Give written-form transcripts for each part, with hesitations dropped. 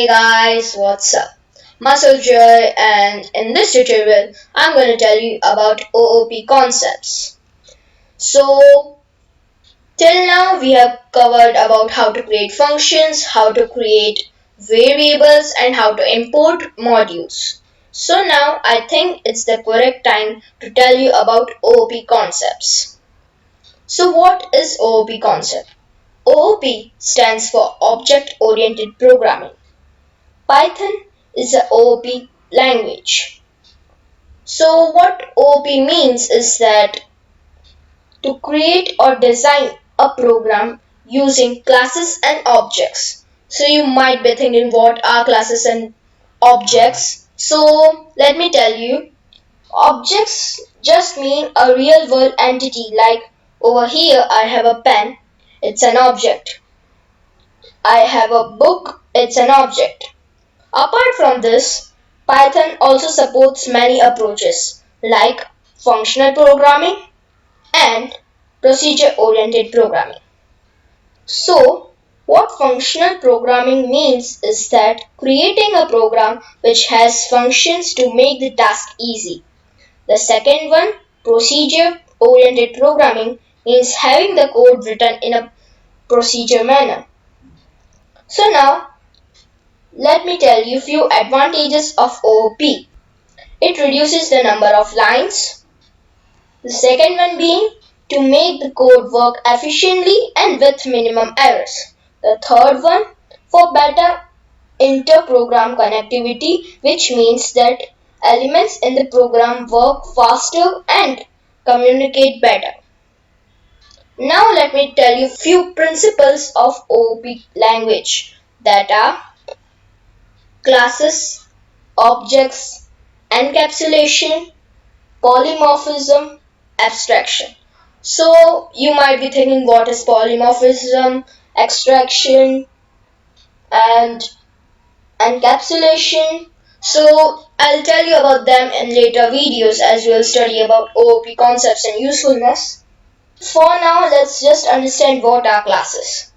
Hey guys, what's up? Muscle Joy, and in this tutorial, I'm going to tell you about OOP concepts. So, till now we have covered about how to create functions, how to create variables, and how to import modules. So now I think it's the correct time to tell you about OOP concepts. So what is OOP concept? OOP stands for Object Oriented Programming. Python is a OOP language. So what OOP means is that to create or design a program using classes and objects. So you might be thinking what are classes and objects? So let me tell you, objects just mean a real world entity, like over here I have a pen, it's an object. I have a book, it's an object. Apart from this, Python also supports many approaches like functional programming and procedure-oriented programming. So, what functional programming means is that creating a program which has functions to make the task easy. The second one, procedure-oriented programming, means having the code written in a procedure manner. So now, let me tell you few advantages of OOP. It reduces the number of lines. The second one being to make the code work efficiently and with minimum errors. The third one, for better inter-program connectivity, which means that elements in the program work faster and communicate better. Now let me tell you few principles of OOP language, that are classes, objects, encapsulation, polymorphism, abstraction. So you might be thinking what is polymorphism, abstraction, and encapsulation. So I'll tell you about them in later videos as we'll study about OOP concepts and usefulness. For now, let's just understand what are classes.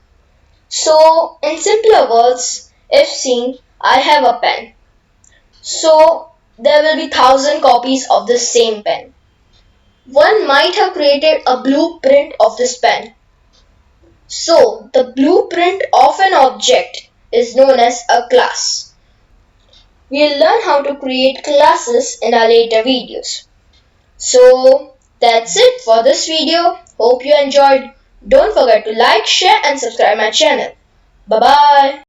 So in simpler words, if seen, I have a pen. So there will be 1,000 copies of the same pen. One might have created a blueprint of this pen. So the blueprint of an object is known as a class. We'll learn how to create classes in our later videos. So that's it for this video. Hope you enjoyed. Don't forget to like, share and subscribe my channel. Bye bye.